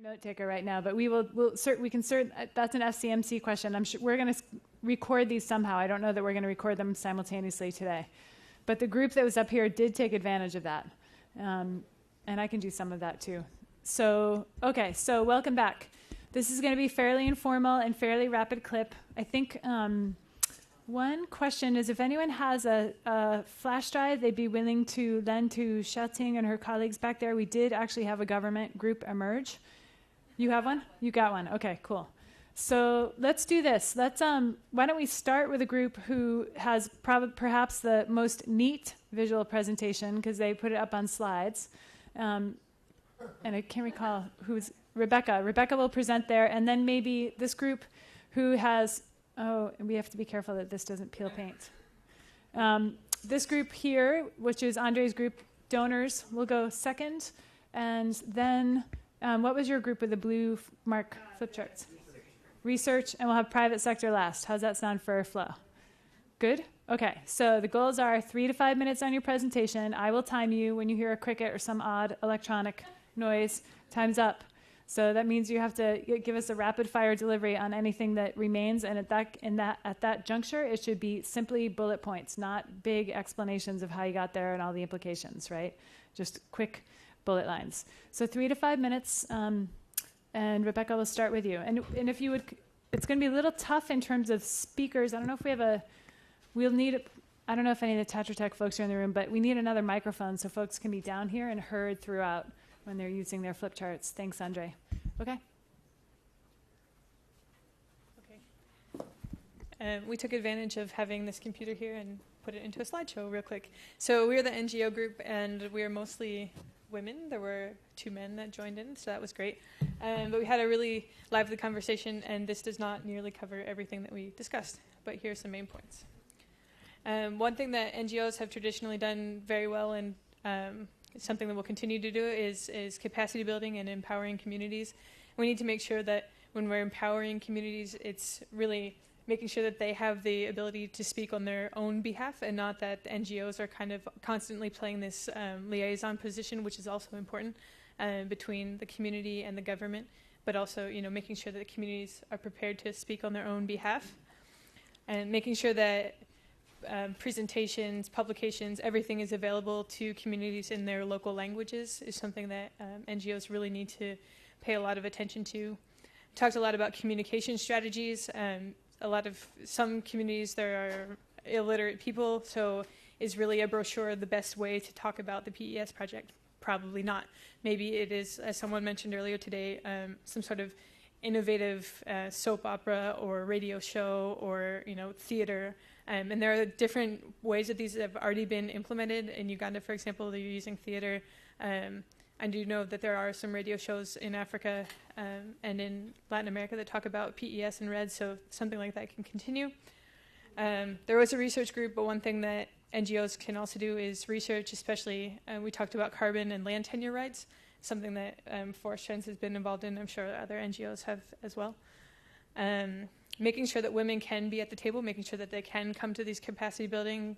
note taker right now, but we can that's an FCMC question. I'm sure we're going to record these somehow. I don't know that we're going to record them simultaneously today. But the group that was up here did take advantage of that. And I can do some of that too. So, okay, so welcome back. This is going to be fairly informal and fairly rapid clip. I think one question is if anyone has a flash drive they'd be willing to lend to Xiaoting and her colleagues back there. We did actually have a government group emerge. You have one? You got one. Okay, cool. So let's do this. Why don't we start with a group who has perhaps the most neat visual presentation because they put it up on slides. And I can't recall who's Rebecca. Rebecca will present there, and then maybe this group who has, and we have to be careful that this doesn't peel paint. This group here, which is Andre's group, donors, will go second. And then, what was your group with the blue mark flip charts? Research, and we'll have private sector last. How's that sound for flow? Good? Okay, so the goals are 3 to 5 minutes on your presentation. I will time you when you hear a cricket or some odd electronic noise. Time's up. So that means you have to give us a rapid fire delivery on anything that remains, and at that juncture, it should be simply bullet points, not big explanations of how you got there and all the implications, right? Just quick bullet lines. So 3 to 5 minutes. And Rebecca, will start with you. And if you would, it's going to be a little tough in terms of speakers. I don't know if we have I don't know if any of the Tetra Tech folks are in the room, but we need another microphone so folks can be down here and heard throughout when they're using their flip charts. Thanks, Andre. Okay. We took advantage of having this computer here and put it into a slideshow real quick. So we're the NGO group, and we're mostly women. There were 2 men that joined in, so that was great. But we had a really lively conversation, and this does not nearly cover everything that we discussed, but here's some main points. One thing that NGOs have traditionally done very well, and something that we'll continue to do, is capacity building and empowering communities. We need to make sure that when we're empowering communities, it's really making sure that they have the ability to speak on their own behalf, and not that the NGOs are kind of constantly playing this liaison position, which is also important between the community and the government, but also, making sure that the communities are prepared to speak on their own behalf, and making sure that presentations, publications, everything is available to communities in their local languages is something that NGOs really need to pay a lot of attention to. Talked a lot about communication strategies. Some communities there are illiterate people, so is really a brochure the best way to talk about the PES project? Probably not. Maybe it is, as someone mentioned earlier today, some sort of innovative soap opera or radio show or theater. And there are different ways that these have already been implemented. In Uganda, for example, they're using theater. I do know that there are some radio shows in Africa and in Latin America that talk about PES and REDD, so something like that can continue. There was a research group, but one thing that NGOs can also do is research, especially we talked about carbon and land tenure rights, something that Forest Trends has been involved in. I'm sure other NGOs have as well. Making sure that women can be at the table, making sure that they can come to these capacity building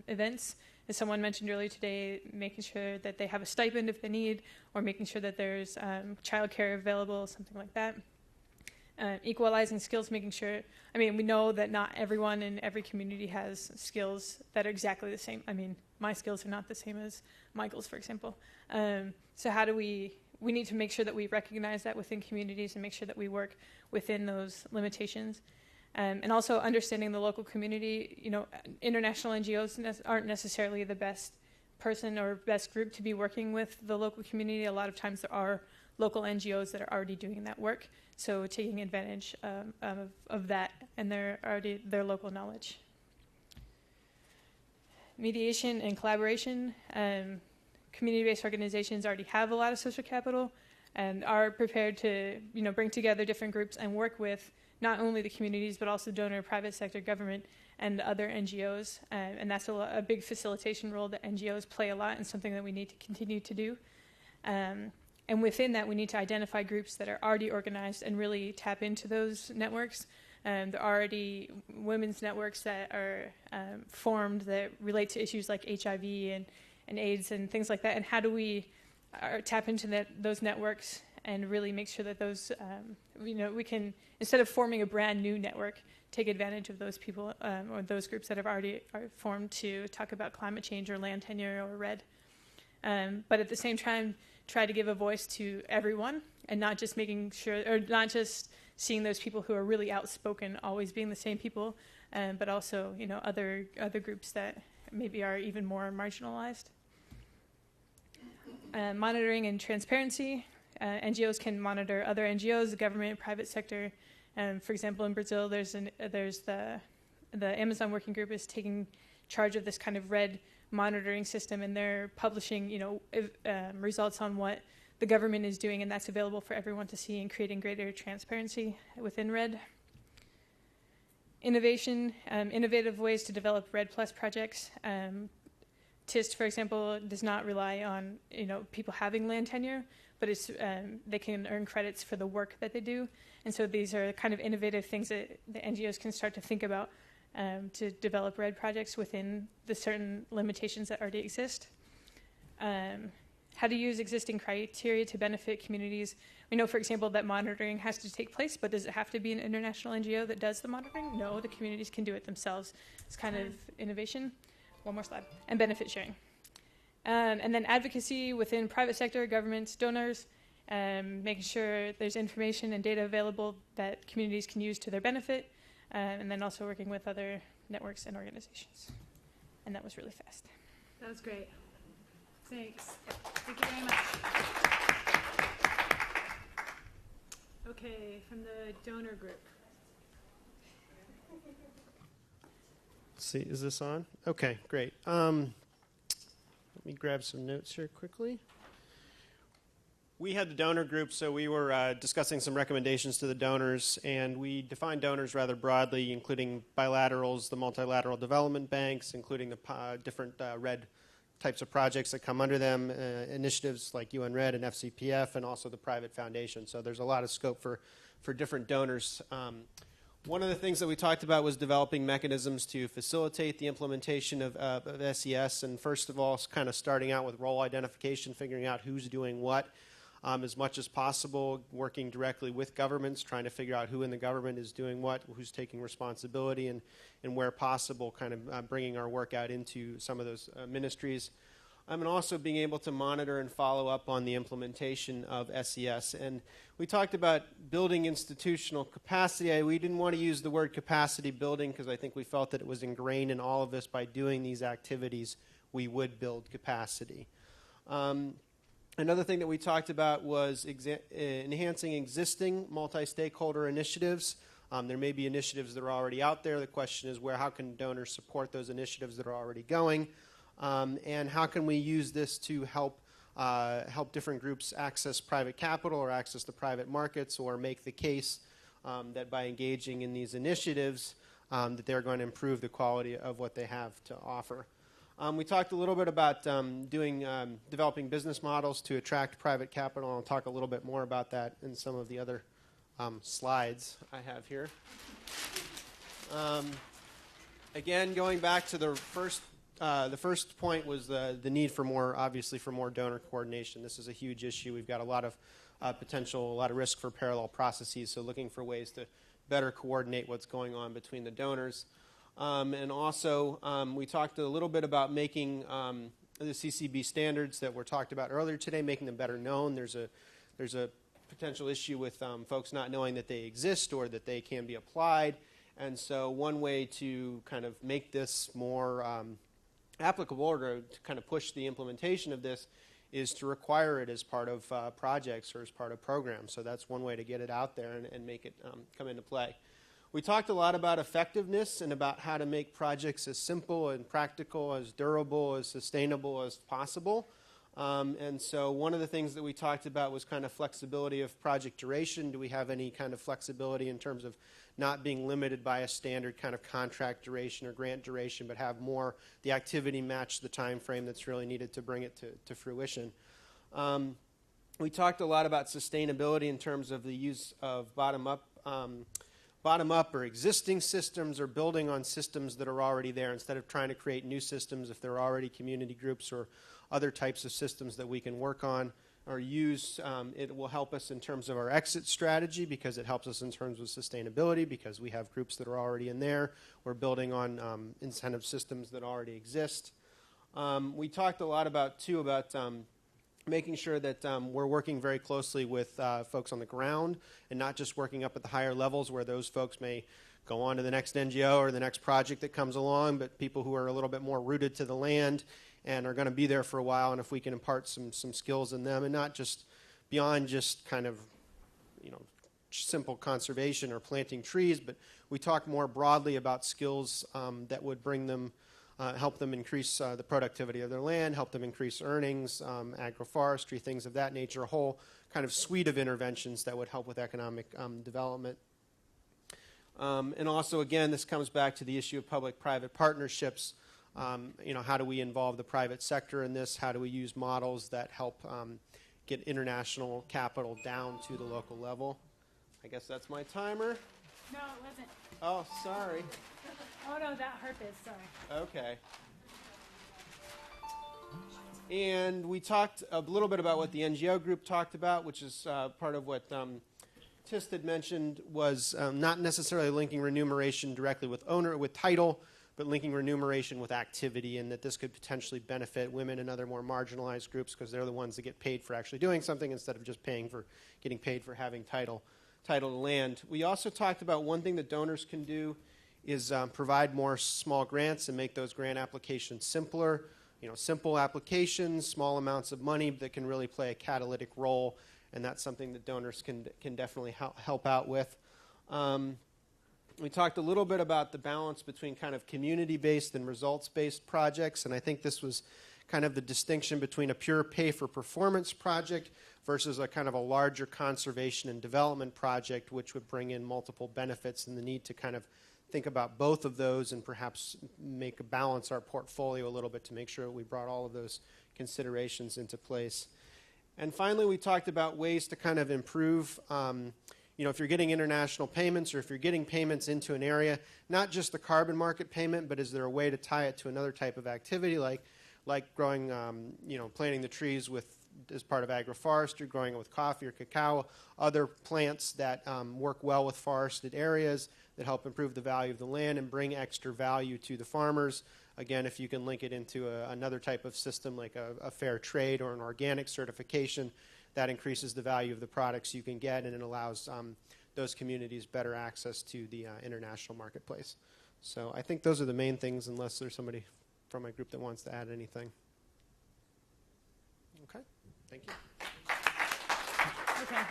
events. As someone mentioned earlier today, making sure that they have a stipend if they need, or making sure that there's childcare available, something like that. Equalizing skills, making sure, we know that not everyone in every community has skills that are exactly the same. My skills are not the same as Michael's, for example. So how do we need to make sure that we recognize that within communities and make sure that we work within those limitations. And also understanding the local community. International NGOs aren't necessarily the best person or best group to be working with the local community. A lot of times there are local NGOs that are already doing that work. So taking advantage of that and their local knowledge. Mediation and collaboration. Community-based organizations already have a lot of social capital and are prepared to bring together different groups and work with not only the communities but also donor, private sector, government, and other NGOs. And that's a big facilitation role that NGOs play a lot and something that we need to continue to do. And within that, we need to identify groups that are already organized and really tap into those networks. There are already women's networks that are formed that relate to issues like HIV and AIDS and things like that. And how do we tap into those networks and really make sure that those, we can, instead of forming a brand new network, take advantage of those people or those groups that have already are formed to talk about climate change or land tenure or REDD. But at the same time, try to give a voice to everyone and not just making sure, or not just seeing those people who are really outspoken always being the same people, but also, other groups that maybe are even more marginalized. Monitoring and transparency. NGOs can monitor other NGOs, the government, private sector. For example, in Brazil, there's the Amazon Working Group is taking charge of this kind of REDD monitoring system, and they're publishing, results on what the government is doing, and that's available for everyone to see, and creating greater transparency within REDD. Innovation, innovative ways to develop REDD Plus projects. TIST, for example, does not rely on people having land tenure, but they can earn credits for the work that they do. And so these are kind of innovative things that the NGOs can start to think about to develop REDD projects within the certain limitations that already exist. How to use existing criteria to benefit communities. We know, for example, that monitoring has to take place, but does it have to be an international NGO that does the monitoring? No, the communities can do it themselves. It's kind of innovation. One more slide. And benefit sharing. And then advocacy within private sector, governments, donors, making sure there's information and data available that communities can use to their benefit, and then also working with other networks and organizations. And that was really fast. That was great. Thanks. Thank you very much. Okay, from the donor group. Let's see, is this on? Okay, great. Let me grab some notes here quickly. We had the donor group, so we were discussing some recommendations to the donors, and we defined donors rather broadly, including bilaterals, the multilateral development banks, including the different REDD types of projects that come under them, initiatives like UN REDD and FCPF, and also the private foundation. So there's a lot of scope for different donors. One of the things that we talked about was developing mechanisms to facilitate the implementation of SES, and first of all, kind of starting out with role identification, figuring out who's doing what as much as possible, working directly with governments, trying to figure out who in the government is doing what, who's taking responsibility, and where possible, kind of bringing our work out into some of those ministries. And also being able to monitor and follow up on the implementation of SES. And we talked about building institutional capacity. We didn't want to use the word capacity building because I think we felt that it was ingrained in all of us. By doing these activities, we would build capacity. Another thing that we talked about was enhancing existing multi-stakeholder initiatives. There may be initiatives that are already out there. The question is how can donors support those initiatives that are already going? And how can we use this to help different groups access private capital or access the private markets, or make the case that by engaging in these initiatives that they're going to improve the quality of what they have to offer. We talked a little bit about developing business models to attract private capital. I'll talk a little bit more about that in some of the other slides I have here. Again, going back to the first point was the need for more donor coordination. This is a huge issue. We've got a lot of potential, a lot of risk for parallel processes, so looking for ways to better coordinate what's going on between the donors. And also, we talked a little bit about making the CCB standards that were talked about earlier today, making them better known. There's a potential issue with folks not knowing that they exist or that they can be applied. And so one way to kind of make this more applicable, or to kind of push the implementation of this, is to require it as part of projects or as part of programs. So that's one way to get it out there and make it come into play. We talked a lot about effectiveness and about how to make projects as simple and practical, as durable, as sustainable as possible. And so one of the things that we talked about was kind of flexibility of project duration. Do we have any kind of flexibility in terms of not being limited by a standard kind of contract duration or grant duration, but have more the activity match the time frame that's really needed to bring it to fruition? We talked a lot about sustainability in terms of the use of bottom-up or existing systems, or building on systems that are already there instead of trying to create new systems if there are already community groups or other types of systems that we can work on. or use. It will help us in terms of our exit strategy because it helps us in terms of sustainability because we have groups that are already in there. We're building on incentive systems that already exist. We talked a lot about making sure that we're working very closely with folks on the ground and not just working up at the higher levels where those folks may go on to the next NGO or the next project that comes along, but people who are a little bit more rooted to the land and are going to be there for a while, and if we can impart some skills in them and not just beyond just kind of, simple conservation or planting trees, but we talk more broadly about skills that would bring them, help them increase the productivity of their land, help them increase earnings, agroforestry, things of that nature, a whole kind of suite of interventions that would help with economic development. And also, again, this comes back to the issue of public-private partnerships. How do we involve the private sector in this? How do we use models that help get international capital down to the local level? I guess that's my timer. No, it wasn't. Oh, sorry. Oh, no, that harp is, sorry. Okay. And we talked a little bit about what the NGO group talked about, which is part of what Tist had mentioned was not necessarily linking remuneration directly with title, but linking remuneration with activity, and that this could potentially benefit women and other more marginalized groups because they're the ones that get paid for actually doing something instead of just getting paid for having title to land. We also talked about one thing that donors can do is provide more small grants and make those grant applications simpler. Simple applications, small amounts of money that can really play a catalytic role, and that's something that donors can definitely help out with. We talked a little bit about the balance between kind of community-based and results-based projects, and I think this was kind of the distinction between a pure pay-for-performance project versus a kind of a larger conservation and development project, which would bring in multiple benefits, and the need to kind of think about both of those and perhaps balance our portfolio a little bit to make sure that we brought all of those considerations into place. And finally, we talked about ways to kind of improve, if you're getting international payments or if you're getting payments into an area, not just the carbon market payment, but is there a way to tie it to another type of activity like growing, planting the trees as part of agroforestry, growing it with coffee or cacao, other plants that work well with forested areas that help improve the value of the land and bring extra value to the farmers. Again, if you can link it into another type of system like a fair trade or an organic certification, that increases the value of the products you can get, and it allows those communities better access to the international marketplace. So I think those are the main things, unless there's somebody from my group that wants to add anything. Okay, thank you. Okay.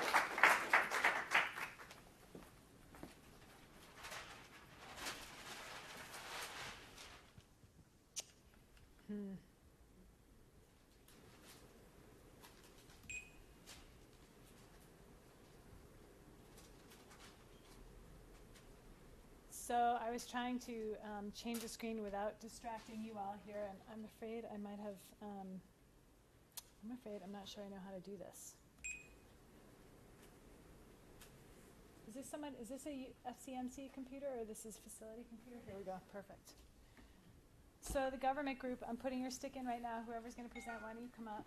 So I was trying to change the screen without distracting you all here, and I'm afraid I might have, I'm not sure I know how to do this. Is this a FCMC computer or this is facility computer? Here we go, perfect. So the government group, I'm putting your stick in right now. Whoever's going to present, why don't you come up?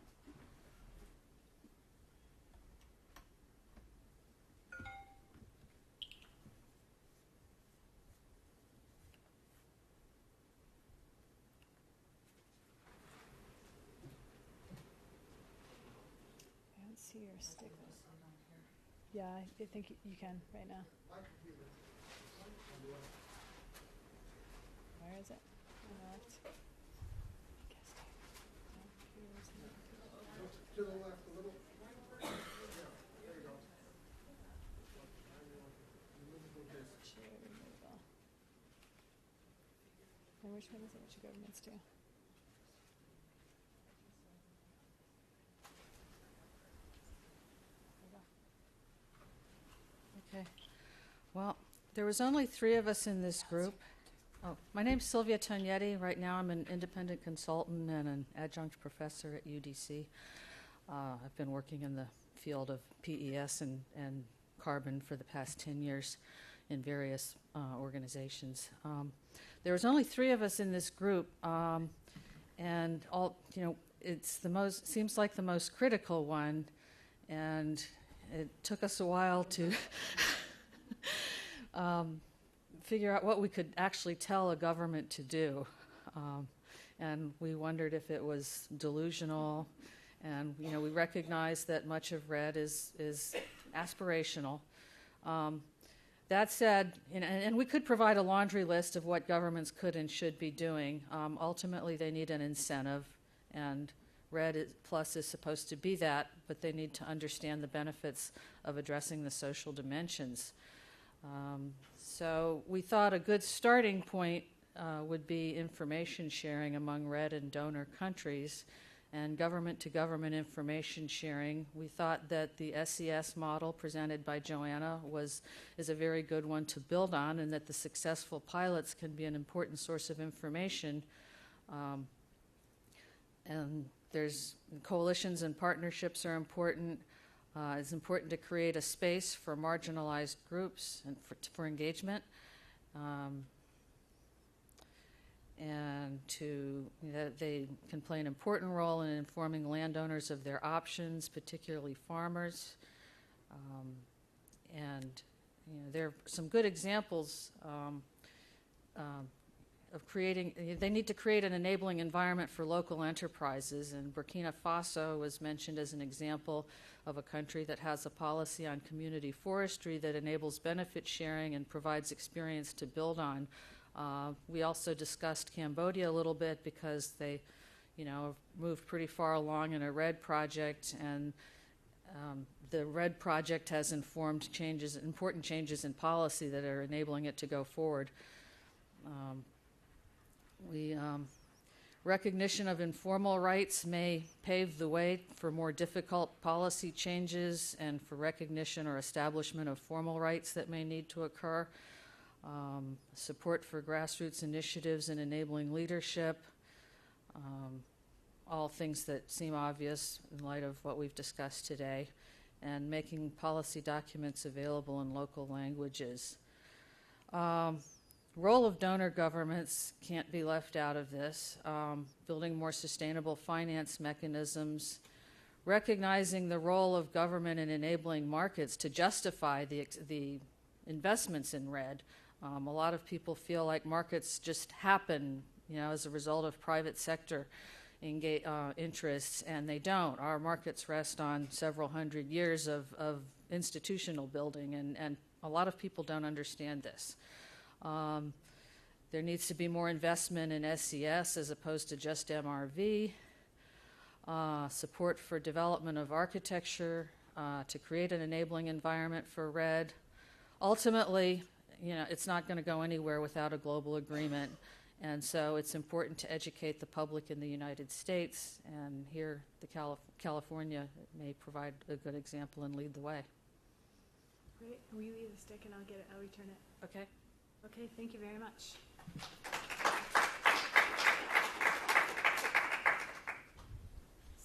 I don't see your stick. Yeah, I think you can right now. Where is it? On the left. To the left a little. Yeah, there you go. Chair removal. And which one is it? Which governments do? Okay. Well, there was only 3 of us in this group. Oh, my name's Sylvia Tognetti. Right now I'm an independent consultant and an adjunct professor at UDC. I've been working in the field of PES and carbon for the past 10 years in various organizations. There was only 3 of us in this group, and all, it's seems like the most critical one and it took us a while to figure out what we could actually tell a government to do. And we wondered if it was delusional. And we recognize that much of REDD is aspirational. That said, and we could provide a laundry list of what governments could and should be doing. Ultimately, they need an incentive, and REDD Plus is supposed to be that, but they need to understand the benefits of addressing the social dimensions. So we thought a good starting point would be information sharing among REDD and donor countries, and government-to-government information sharing. We thought that the SES model presented by Joanna is a very good one to build on, and that the successful pilots can be an important source of information. And there's coalitions and partnerships are important. It's important to create a space for marginalized groups and for engagement. And they can play an important role in informing landowners of their options, particularly farmers. And there are some good examples of creating. They need to create an enabling environment for local enterprises, and Burkina Faso was mentioned as an example of a country that has a policy on community forestry that enables benefit sharing and provides experience to build on. We also discussed Cambodia a little bit because they, have moved pretty far along in a REDD project, and the REDD project has informed important changes in policy that are enabling it to go forward. Recognition of informal rights may pave the way for more difficult policy changes and for recognition or establishment of formal rights that may need to occur. Support for grassroots initiatives and enabling leadership, all things that seem obvious in light of what we've discussed today, and making policy documents available in local languages. Role of donor governments can't be left out of this. Building more sustainable finance mechanisms, recognizing the role of government in enabling markets to justify the investments in REDD. A lot of people feel like markets just happen, as a result of private sector interests, and they don't. Our markets rest on several hundred years of institutional building, and a lot of people don't understand this. There needs to be more investment in SES as opposed to just MRV. Support for development of architecture to create an enabling environment for REDD. Ultimately, it's not going to go anywhere without a global agreement, and so it's important to educate the public in the United States, and here California may provide a good example and lead the way. Great. Will you leave the stick and I'll return it? Okay. Okay, thank you very much.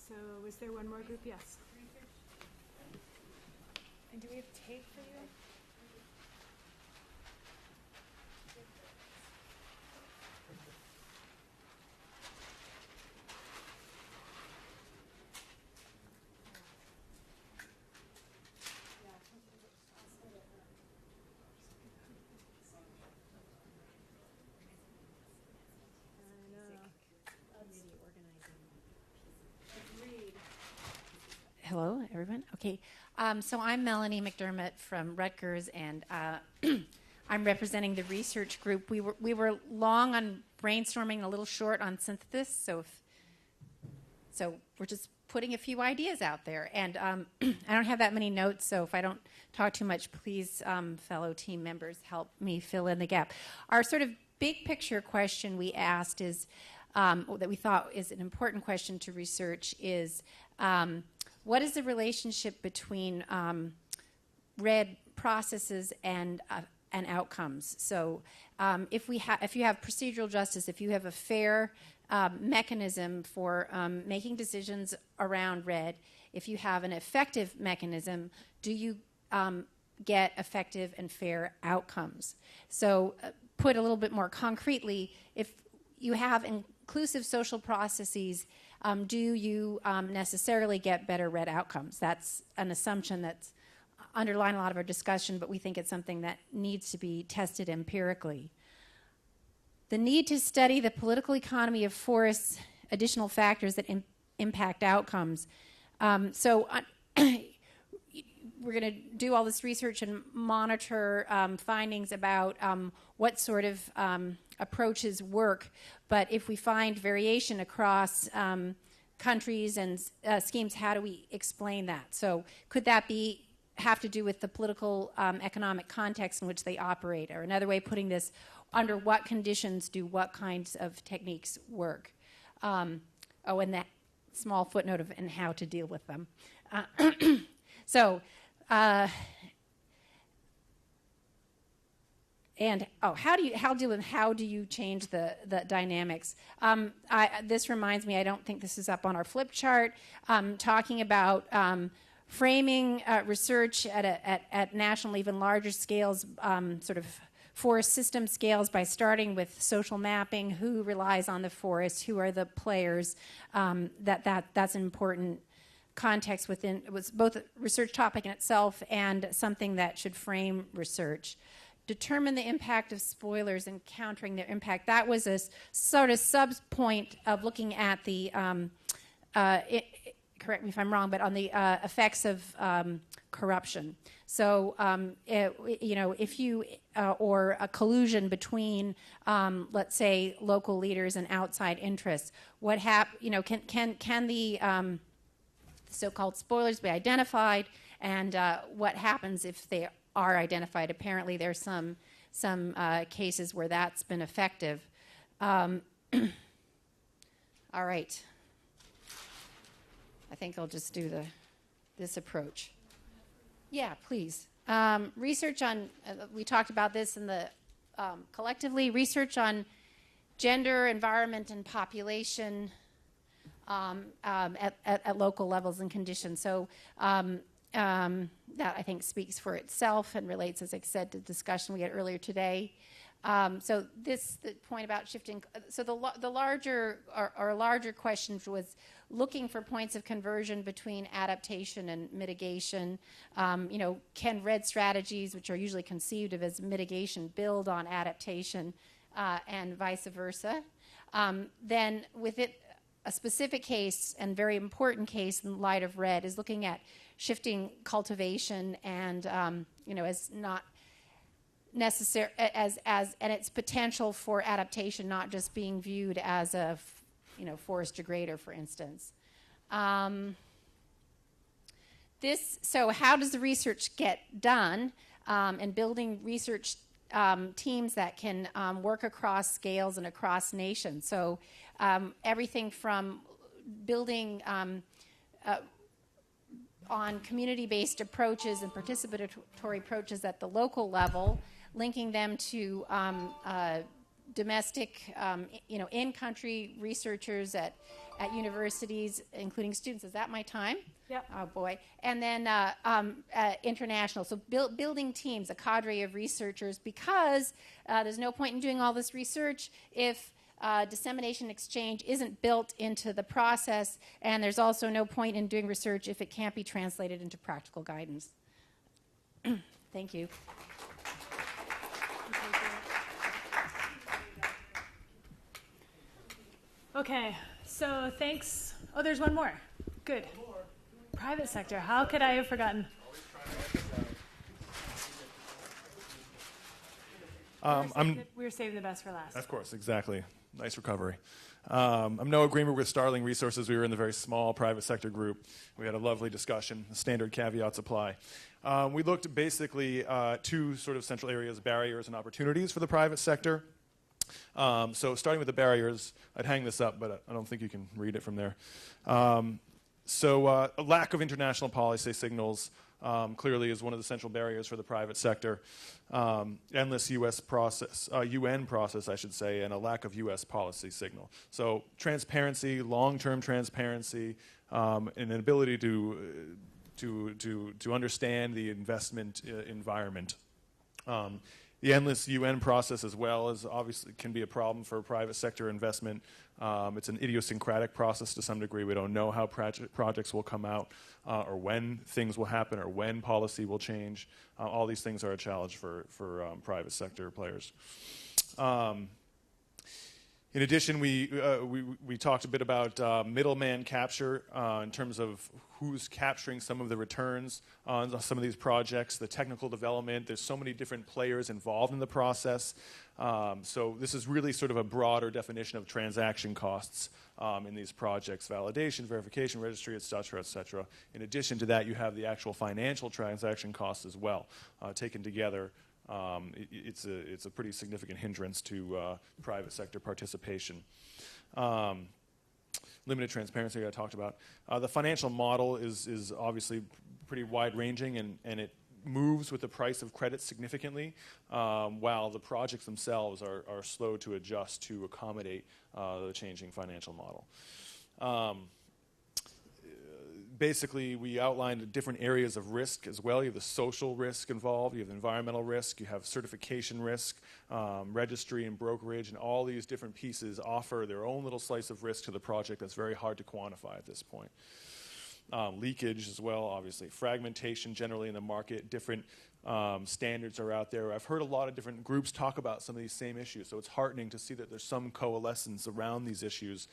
So was there one more group? Yes. And do we have tape for you? Hello, everyone. Okay, so I'm Melanie McDermott from Rutgers, and I'm representing the research group. We were long on brainstorming, a little short on synthesis, so we're just putting a few ideas out there. And I don't have that many notes, so if I don't talk too much, please, fellow team members, help me fill in the gap. Our sort of big picture question we asked is, that we thought is an important question to research is, what is the relationship between REDD processes and outcomes? So if you have procedural justice, if you have a fair mechanism for making decisions around REDD, if you have an effective mechanism, do you get effective and fair outcomes? So put a little bit more concretely, if you have inclusive social processes, do you necessarily get better REDD outcomes? That's an assumption that's underlying a lot of our discussion, but we think it's something that needs to be tested empirically. The need to study the political economy of forests, additional factors that impact outcomes. We're going to do all this research and monitor findings about what sort of approaches work. But if we find variation across countries and schemes, how do we explain that? So could that have to do with the political economic context in which they operate? Or another way of putting this, under what conditions do what kinds of techniques work? And that small footnote of and how to deal with them. How do you change the dynamics? This reminds me, I don't think this is up on our flip chart, talking about framing research at national, even larger scales, sort of forest system scales, by starting with social mapping, who relies on the forest, who are the players. That's an important context within, it was both a research topic in itself and something that should frame research. Determine the impact of spoilers and countering their impact. That was a sort of sub-point of looking at the, correct me if I'm wrong, but on the effects of corruption. So, if you, or a collusion between, let's say, local leaders and outside interests, can the so-called spoilers be identified, and what happens if they are identified? Apparently there's some cases where that's been effective. All right. I think I'll just do this approach. Yeah, please. Research on, we talked about this in the, collectively, research on gender, environment, and population at local levels and conditions. So that, I think, speaks for itself and relates, as I said, to the discussion we had earlier today. So the point about shifting, so the larger question was looking for points of conversion between adaptation and mitigation. Can REDD strategies, which are usually conceived of as mitigation, build on adaptation, and vice versa? Then with it, a specific case, and very important case in light of REDD, is looking at shifting cultivation and as not necessary as and its potential for adaptation, not just being viewed as a forest degrader, for instance. So how does the research get done? And building research teams that can work across scales and across nations. So everything from building on community-based approaches and participatory approaches at the local level, linking them to domestic, in-country researchers at universities, including students. Is that my time? Yep. Oh, boy. And then international. So building teams, a cadre of researchers, because there's no point in doing all this research if dissemination exchange isn't built into the process, and there's also no point in doing research if it can't be translated into practical guidance. Thank you. Okay, so thanks. Oh, there's one more. Good. Private sector. How could I have forgotten? We were saving the best for last. Of course, exactly. Nice recovery. I'm no agreement with Starling Resources. We were in the very small private sector group. We had a lovely discussion. The standard caveats apply. We looked at basically two sort of central areas, barriers and opportunities for the private sector. So starting with the barriers, I'd hang this up, but I don't think you can read it from there. So a lack of international policy signals clearly is one of the central barriers for the private sector. Endless U.S. process, UN process, I should say, and a lack of U.S. policy signal. So transparency, long-term transparency, and an ability to understand the investment environment. The The endless UN process as well is obviously can be a problem for private sector investment. It's an idiosyncratic process to some degree. We don't know how projects will come out or when things will happen or when policy will change. All these things are a challenge for private sector players. In addition, we talked a bit about middleman capture in terms of who's capturing some of the returns on some of these projects, the technical development. There's so many different players involved in the process. So this is really sort of a broader definition of transaction costs in these projects: validation, verification, registry, et cetera, et cetera. In addition to that, you have the actual financial transaction costs as well, taken together. It's a pretty significant hindrance to private sector participation. Limited transparency I talked about. The financial model is obviously pretty wide-ranging, and it moves with the price of credit significantly, while the projects themselves are slow to adjust to accommodate the changing financial model. Basically, we outlined different areas of risk as well. You have the social risk involved, you have environmental risk, you have certification risk, registry and brokerage, and all these different pieces offer their own little slice of risk to the project that's very hard to quantify at this point. Leakage as well, obviously. Fragmentation generally in the market, different standards are out there. I've heard a lot of different groups talk about some of these same issues, so it's heartening to see that there's some coalescence around these issues.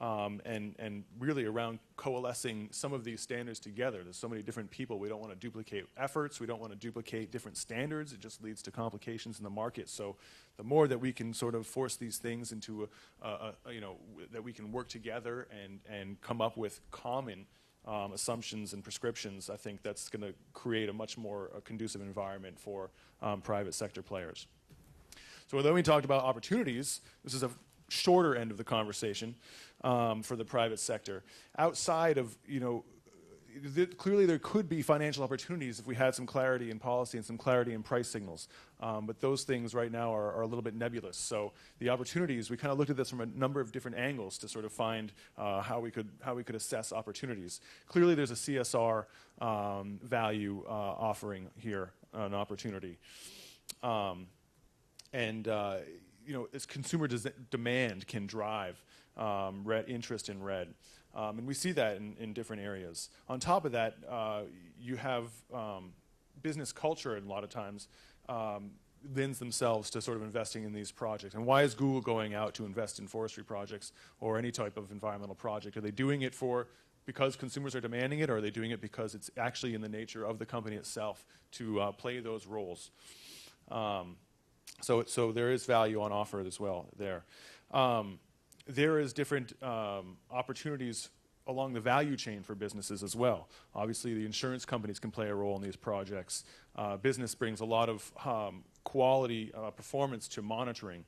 And really around coalescing some of these standards together. There's so many different people. We don't want to duplicate efforts. We don't want to duplicate different standards. It just leads to complications in the market. So the more that we can sort of force these things into that we can work together and come up with common assumptions and prescriptions, I think that's going to create a much more conducive environment for private sector players. So although we talked about opportunities, this is a shorter end of the conversation for the private sector. Outside of, clearly there could be financial opportunities if we had some clarity in policy and some clarity in price signals. But those things right now are a little bit nebulous. So the opportunities, we kind of looked at this from a number of different angles to sort of find how we could assess opportunities. Clearly there's a CSR value offering here, an opportunity. As consumer demand can drive interest in REDD. And we see that in different areas. On top of that, you have business culture a lot of times lends themselves to sort of investing in these projects. And why is Google going out to invest in forestry projects or any type of environmental project? Are they doing it because consumers are demanding it, or are they doing it because it's actually in the nature of the company itself to play those roles? So there is value on offer as well there. There is different opportunities along the value chain for businesses as well. Obviously, the insurance companies can play a role in these projects. Business brings a lot of quality performance to monitoring.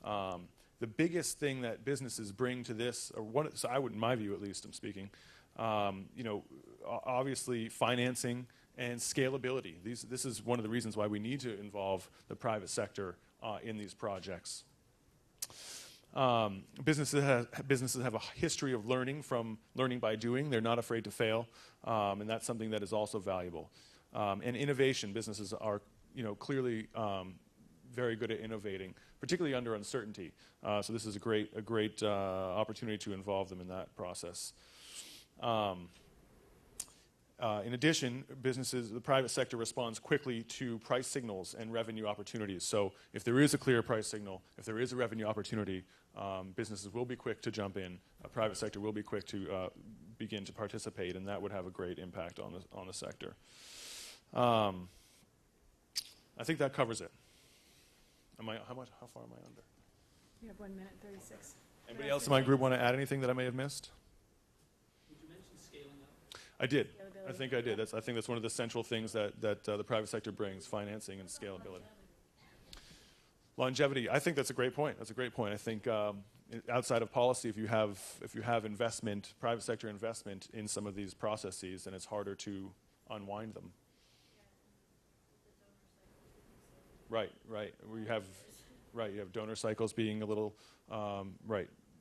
The biggest thing that businesses bring to this, so I would, in my view at least, I'm speaking, obviously financing and scalability. This is one of the reasons why we need to involve the private sector in these projects. Businesses have a history of learning by doing. They're not afraid to fail, and that's something that is also valuable. And innovation, businesses are clearly very good at innovating, particularly under uncertainty. So this is a great opportunity to involve them in that process. In addition, the private sector responds quickly to price signals and revenue opportunities. So if there is a clear price signal, if there is a revenue opportunity, businesses will be quick to jump in. Private sector will be quick to begin to participate, and that would have a great impact on the sector. I think that covers it. How far am I under? You have 1 minute 36. Anybody else in my group want to add anything that I may have missed? Did you mention scaling up? I did. I think I did. I think that's one of the central things that the private sector brings: financing and scalability. Longevity. I think that's a great point. I think outside of policy, if you have investment, private sector investment in some of these processes, then it's harder to unwind them. Right. You have donor cycles being a little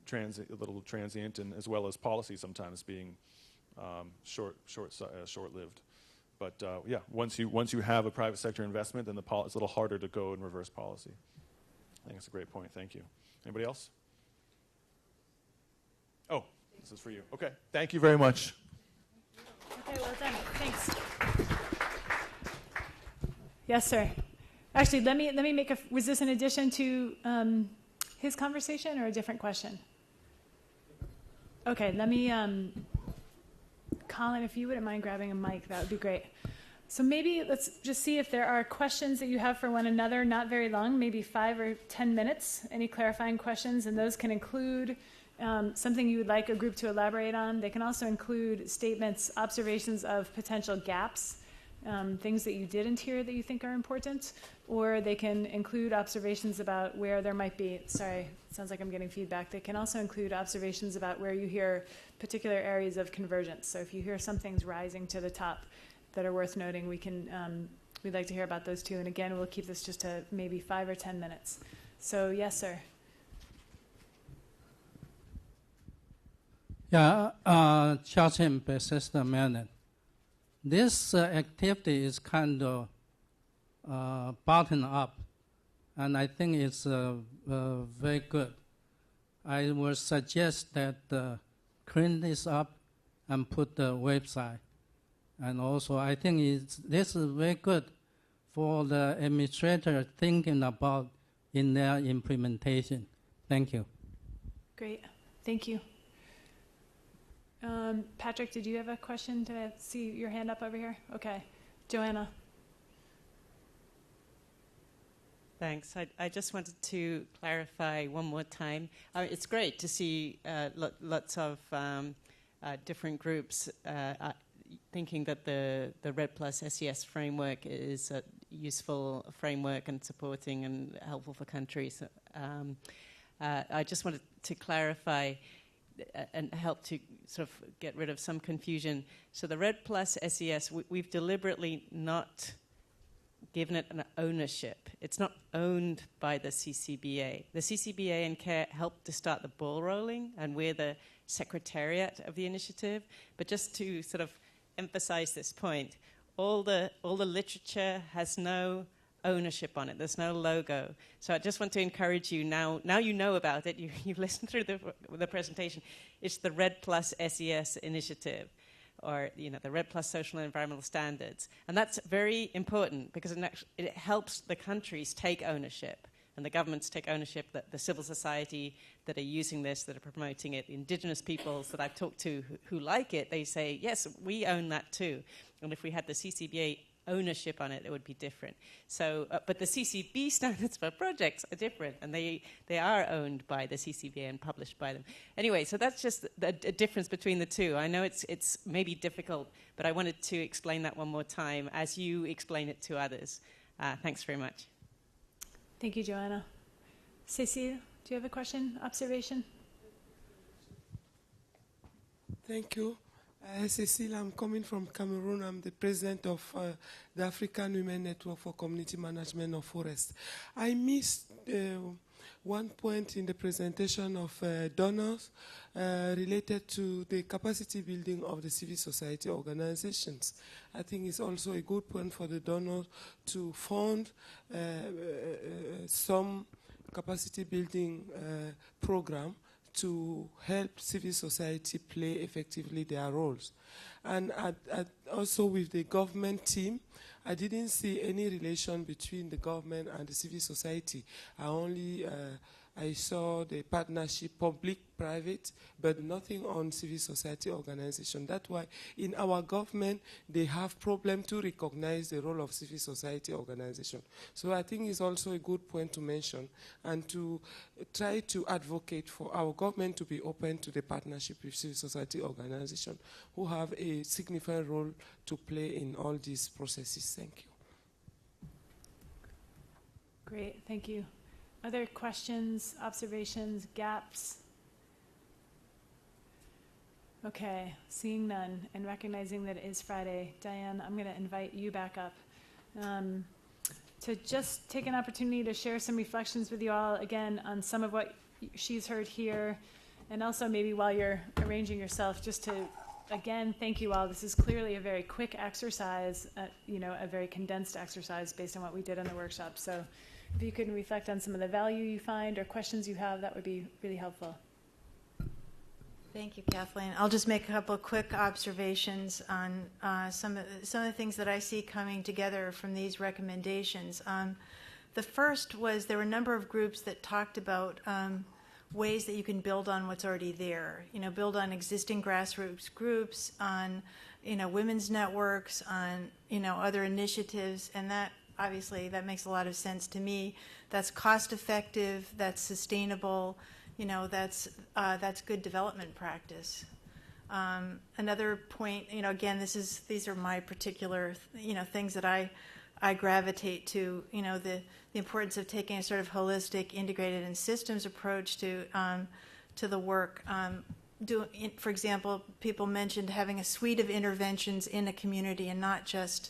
transient, and as well as policy sometimes being short-lived. But yeah, once you have a private sector investment, then it's a little harder to go and reverse policy. I think it's a great point. Thank you. Anybody else? Oh, this is for you. Okay. Thank you very much. Okay, well done. Thanks. Yes, sir. Actually, let me make was this in addition to his conversation or a different question? Okay, let me, Colin, if you wouldn't mind grabbing a mic, that would be great. So maybe let's just see if there are questions that you have for one another, not very long, maybe 5 or 10 minutes, any clarifying questions, and those can include something you would like a group to elaborate on. They can also include statements, observations of potential gaps, things that you didn't hear that you think are important, or they can include observations about where there might be, sorry, it sounds like I'm getting feedback. They can also include observations about where you hear particular areas of convergence. So if you hear some things rising to the top that are worth noting, we'd like to hear about those too. And again, we'll keep this just to maybe 5 or 10 minutes. So yes, sir. Yeah, Charlton Bethesda Manor. This activity is kind of bottom up, and I think it's very good. I would suggest that clean this up and put the website. And also, I think this is very good for the administrator thinking about in their implementation. Thank you. Great. Thank you. Patrick, did you have a question? Did I see your hand up over here? Okay. Joanna. Thanks. I just wanted to clarify one more time. It's great to see lots of different groups thinking that the REDD plus SES framework is a useful framework and supporting and helpful for countries. I just wanted to clarify and help to sort of get rid of some confusion. So the REDD plus SES, we've deliberately not given it an ownership. It's not owned by the CCBA. The CCBA and CARE helped to start the ball rolling, and we're the secretariat of the initiative. But just to sort of emphasize this point, all the literature has no ownership on it. There's no logo. So I just want to encourage you now you know about it. You've listened through the presentation. It's the REDD plus SES initiative, or the REDD plus social and environmental standards. And that's very important because it helps the countries take ownership and the governments take ownership, that the civil society that are using this, that are promoting it, the indigenous peoples that I've talked to who like it, they say, yes, we own that too. And if we had the CCBA ownership on it, it would be different. So, but the CCB standards for projects are different, and they are owned by the CCBA and published by them. Anyway, so that's just a difference between the two. I know it's maybe difficult, but I wanted to explain that one more time as you explain it to others. Thanks very much. Thank you, Joanna. Cecile, do you have a question, observation? Thank you. Cecile, I'm coming from Cameroon. I'm the president of the African Women Network for Community Management of Forest. I missed one point in the presentation of donors related to the capacity building of the civil society organizations. I think it's also a good point for the donors to fund some capacity building program to help civil society play effectively their roles. And also with the government team, I didn't see any relation between the government and the civil society. I saw the partnership public-private, but nothing on civil society organization. That's why in our government, they have problem to recognize the role of civil society organization. So I think it's also a good point to mention and to try to advocate for our government to be open to the partnership with civil society organization who have a significant role to play in all these processes. Thank you. Great, thank you. Other questions, observations, gaps? Okay, seeing none and recognizing that it is Friday, Diane, I'm going to invite you back up to just take an opportunity to share some reflections with you all, again, on some of what she's heard here, and also maybe while you're arranging yourself, just to again, thank you all. This is clearly a very quick exercise, a very condensed exercise based on what we did in the workshop. So if you can reflect on some of the value you find or questions you have, that would be really helpful. Thank you, Kathleen. I'll just make a couple of quick observations on some of the things that I see coming together from these recommendations. The first was there were a number of groups that talked about ways that you can build on what's already there. Build on existing grassroots groups, on women's networks, on other initiatives, and that obviously that makes a lot of sense to me. That's cost effective. That's sustainable. That's good development practice. Another point, again, these are my particular, things that I gravitate to. The importance of taking a sort of holistic, integrated, and systems approach to the work. For example, people mentioned having a suite of interventions in a community and not just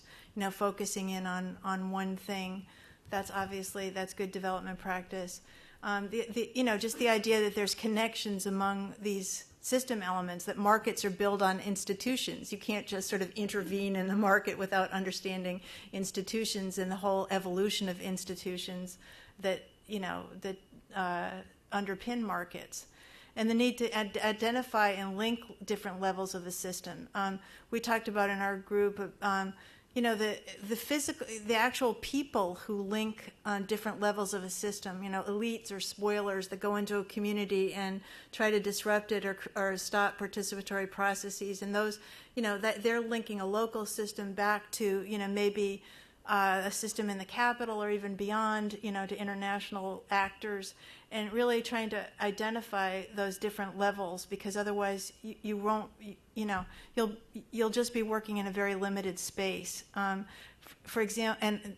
focusing in on one thing. That's good development practice. Just the idea that there's connections among these system elements, that markets are built on institutions. You can't just sort of intervene in the market without understanding institutions and the whole evolution of institutions that underpin markets. And the need to identify and link different levels of the system. We talked about in our group the actual people who link on different levels of a system, elites or spoilers that go into a community and try to disrupt it or stop participatory processes, and those, that they're linking a local system back to, maybe a system in the capital or even beyond, to international actors, and really trying to identify those different levels, because otherwise you won't, you'll just be working in a very limited space. For example, and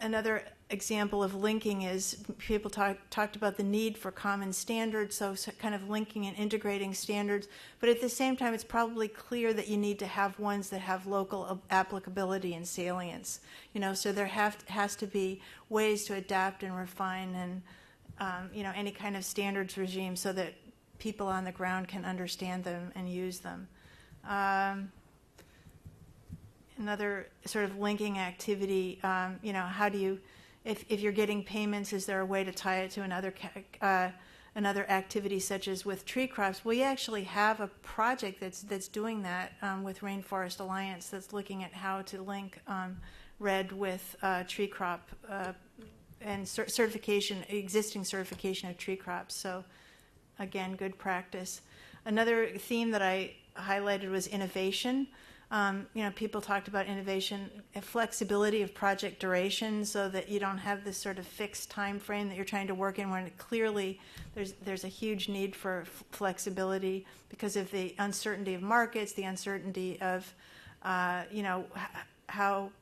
another example of linking is people talked about the need for common standards, so kind of linking and integrating standards. But at the same time, it's probably clear that you need to have ones that have local applicability and salience. So there has to be ways to adapt and refine and any kind of standards regime so that people on the ground can understand them and use them. Another sort of linking activity, how do you, if you're getting payments, is there a way to tie it to another activity, such as with tree crops? We actually have a project that's doing that with Rainforest Alliance, that's looking at how to link REDD with tree crop and existing certification of tree crops. So again, good practice. Another theme that I highlighted was innovation. People talked about innovation, flexibility of project duration, so that you don't have this sort of fixed time frame that you're trying to work in, when clearly there's a huge need for flexibility because of the uncertainty of markets, the uncertainty of how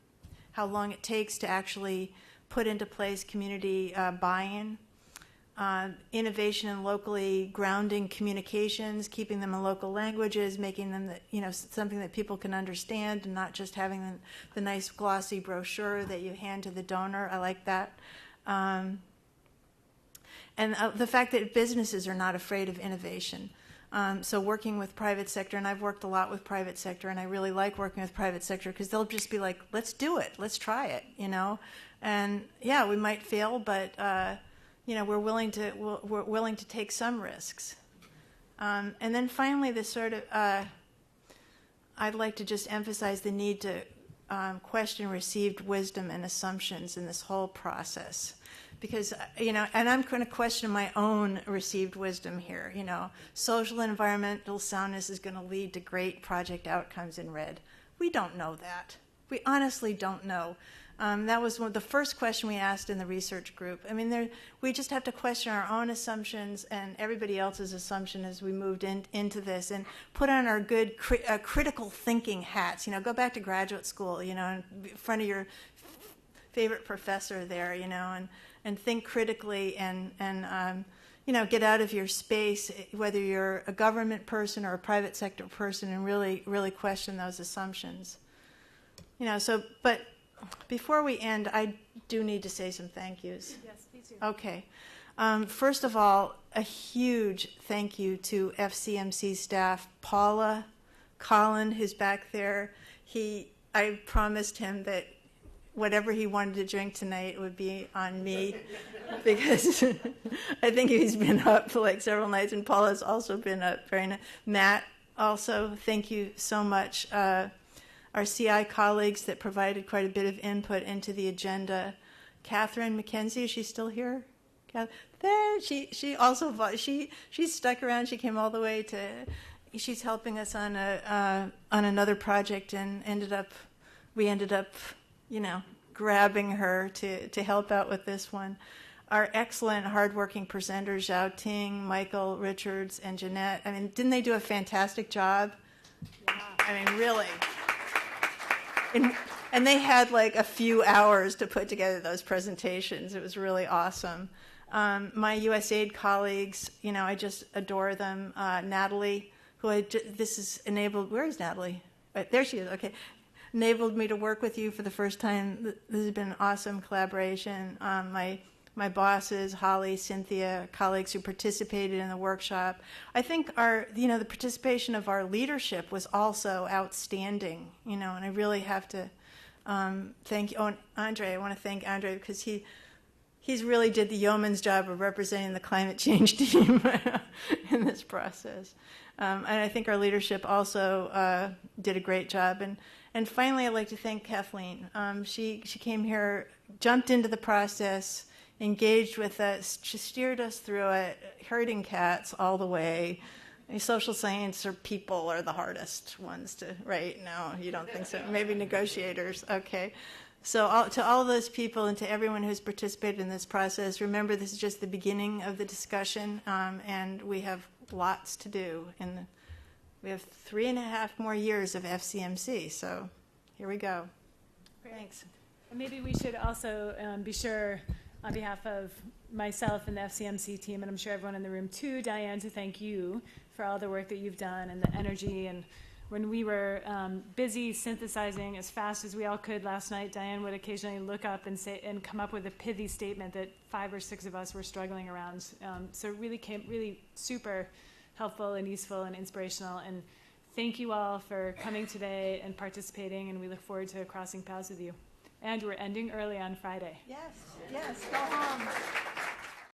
long it takes to actually put into place community buy-in. Innovation and locally grounding communications, keeping them in local languages, making them something that people can understand, and not just having the nice glossy brochure that you hand to the donor. I like that. And the fact that businesses are not afraid of innovation. So working with private sector, and I've worked a lot with private sector, and I really like working with private sector because they'll just be like, let's do it, let's try it, And yeah, we might fail, but we're willing to take some risks. And then finally, this sort of, I'd like to just emphasize the need to question received wisdom and assumptions in this whole process. Because, and I'm going to question my own received wisdom here. Social and environmental soundness is going to lead to great project outcomes in REDD. We don't know that. We honestly don't know. That was the first question we asked in the research group. I mean, we just have to question our own assumptions and everybody else's assumption as we moved into this, and put on our good critical thinking hats. Go back to graduate school, in front of your favorite professor there, and think critically and get out of your space, whether you're a government person or a private sector person, and really question those assumptions. But before we end, I do need to say some thank yous. Yes, please do. Okay. First of all, a huge thank you to FCMC staff, Paula, Colin, who's back there. I promised him that whatever he wanted to drink tonight would be on me, because I think he's been up for like several nights, and Paula's also been up very nice. Matt, also, thank you so much. Our CI colleagues that provided quite a bit of input into the agenda. Catherine McKenzie, is she still here? There, she also she stuck around. She came all the way to. She's helping us on another project, and we ended up, grabbing her to help out with this one. Our excellent, hardworking presenters, Zhao Ting, Michael Richards, and Jeanette. I mean, didn't they do a fantastic job? Yeah. I mean, really. And they had like a few hours to put together those presentations. It was really awesome. My USAID colleagues, I just adore them. Natalie, this is enabled. Where is Natalie? Right, there she is. Okay. Enabled me to work with you for the first time. This has been an awesome collaboration. My bosses, Holly, Cynthia, colleagues who participated in the workshop. I think the participation of our leadership was also outstanding, and I really have to thank you. Oh, and Andre, I want to thank Andre because he's really did the yeoman's job of representing the climate change team in this process. And I think our leadership also did a great job. And finally, I'd like to thank Kathleen. She came here, jumped into the process, engaged with us, she steered us through it, herding cats all the way. Social science or people are the hardest ones to, right? No, you don't think so? Maybe negotiators. Okay. So to all those people and to everyone who's participated in this process, remember this is just the beginning of the discussion, and we have lots to do. And we have 3.5 more years of FCMC, so here we go. Thanks. And maybe we should also be sure, on behalf of myself and the FCMC team, and I'm sure everyone in the room too, Diane, to thank you for all the work that you've done and the energy. And when we were busy synthesizing as fast as we all could last night, Diane would occasionally look up and say and come up with a pithy statement that 5 or 6 of us were struggling around. So it really super helpful and useful and inspirational. And thank you all for coming today and participating, and we look forward to crossing paths with you. And we're ending early on Friday. Yes, go home.